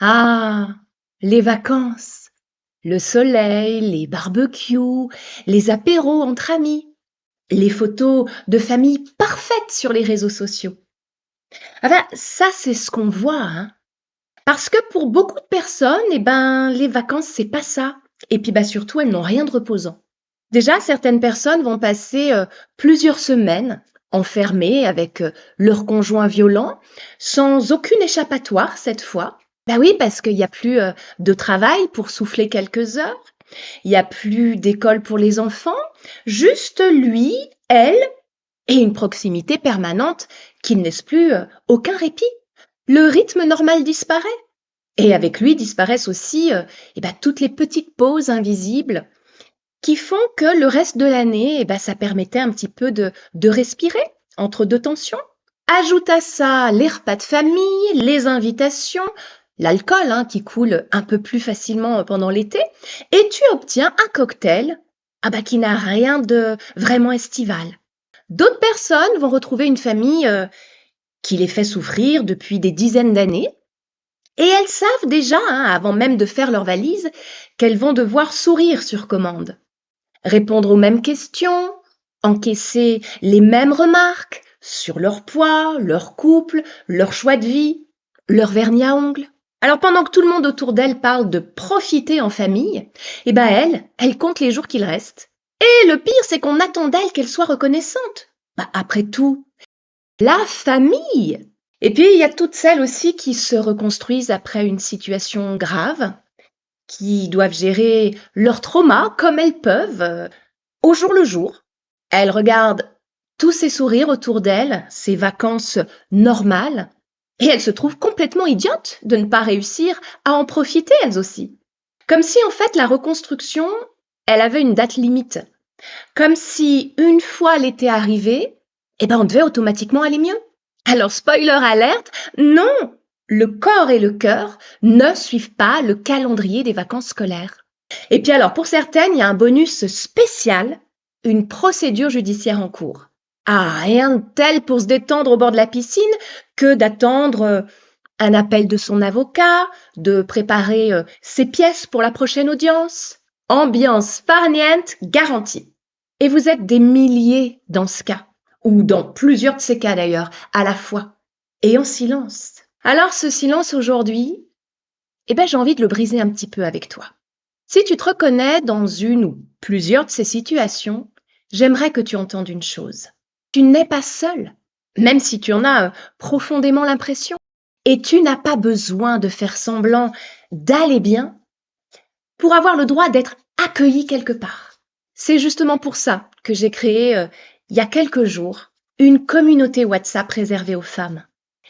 Ah, les vacances, le soleil, les barbecues, les apéros entre amis, les photos de famille parfaites sur les réseaux sociaux. Enfin, ça, c'est ce qu'on voit, hein. Parce que pour beaucoup de personnes, les vacances, c'est pas ça. Et puis, surtout, elles n'ont rien de reposant. Déjà, certaines personnes vont passer plusieurs semaines enfermées avec leur conjoint violent, sans aucune échappatoire cette fois. Bah oui, parce qu'il n'y a plus de travail pour souffler quelques heures, il n'y a plus d'école pour les enfants, juste lui, elle et une proximité permanente qui ne laisse plus aucun répit. Le rythme normal disparaît. Et avec lui disparaissent aussi toutes les petites pauses invisibles qui font que le reste de l'année, ça permettait un petit peu de respirer entre deux tensions. Ajoute à ça les repas de famille, les invitations, l'alcool qui coule un peu plus facilement pendant l'été, et tu obtiens un cocktail qui n'a rien de vraiment estival. D'autres personnes vont retrouver une famille qui les fait souffrir depuis des dizaines d'années, et elles savent déjà, avant même de faire leur valise, qu'elles vont devoir sourire sur commande, répondre aux mêmes questions, encaisser les mêmes remarques sur leur poids, leur couple, leur choix de vie, leur vernis à ongles. Alors pendant que tout le monde autour d'elle parle de profiter en famille, elle compte les jours qu'il reste. Et le pire, c'est qu'on attend d'elle qu'elle soit reconnaissante. Après tout, la famille. Et puis il y a toutes celles aussi qui se reconstruisent après une situation grave, qui doivent gérer leur trauma comme elles peuvent, au jour le jour. Elles regardent tous ces sourires autour d'elles, ces vacances normales, et elles se trouvent complètement idiotes de ne pas réussir à en profiter elles aussi. Comme si en fait la reconstruction, elle avait une date limite. Comme si une fois l'été arrivé, on devait automatiquement aller mieux. Alors spoiler alerte, non, le corps et le cœur ne suivent pas le calendrier des vacances scolaires. Et puis alors, pour certaines, il y a un bonus spécial, une procédure judiciaire en cours. Ah, rien de tel pour se détendre au bord de la piscine que d'attendre un appel de son avocat, de préparer ses pièces pour la prochaine audience. Ambiance farniente garantie. Et vous êtes des milliers dans ce cas, ou dans plusieurs de ces cas d'ailleurs, à la fois, et en silence. Alors ce silence aujourd'hui, j'ai envie de le briser un petit peu avec toi. Si tu te reconnais dans une ou plusieurs de ces situations, j'aimerais que tu entendes une chose. Tu n'es pas seul, même si tu en as profondément l'impression. Et tu n'as pas besoin de faire semblant d'aller bien pour avoir le droit d'être accueilli quelque part. C'est justement pour ça que j'ai créé, il y a quelques jours, une communauté WhatsApp réservée aux femmes.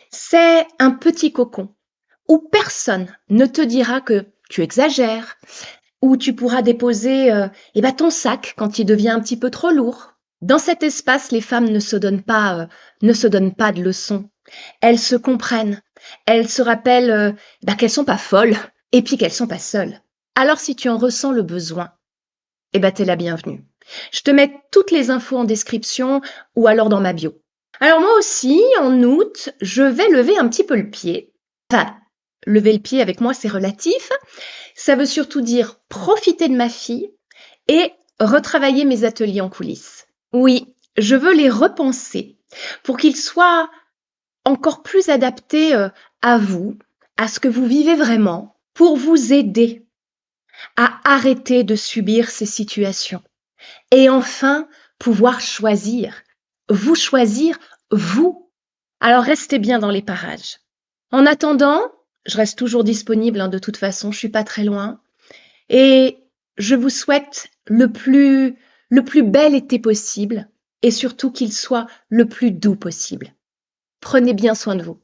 C'est un petit cocon où personne ne te dira que tu exagères, où tu pourras déposer ton sac quand il devient un petit peu trop lourd. Dans cet espace, les femmes ne se donnent pas de leçons. Elles se comprennent. Elles se rappellent qu'elles sont pas folles et puis qu'elles sont pas seules. Alors si tu en ressens le besoin, t'es la bienvenue. Je te mets toutes les infos en description ou alors dans ma bio. Alors moi aussi, en août, je vais lever un petit peu le pied. Enfin, lever le pied avec moi, c'est relatif. Ça veut surtout dire profiter de ma fille et retravailler mes ateliers en coulisses. Oui, je veux les repenser pour qu'ils soient encore plus adaptés à vous, à ce que vous vivez vraiment, pour vous aider à arrêter de subir ces situations et enfin pouvoir choisir, vous. Alors restez bien dans les parages. En attendant, je reste toujours disponible, de toute façon, je suis pas très loin. Et je vous souhaite le plus bel été possible et surtout qu'il soit le plus doux possible. Prenez bien soin de vous.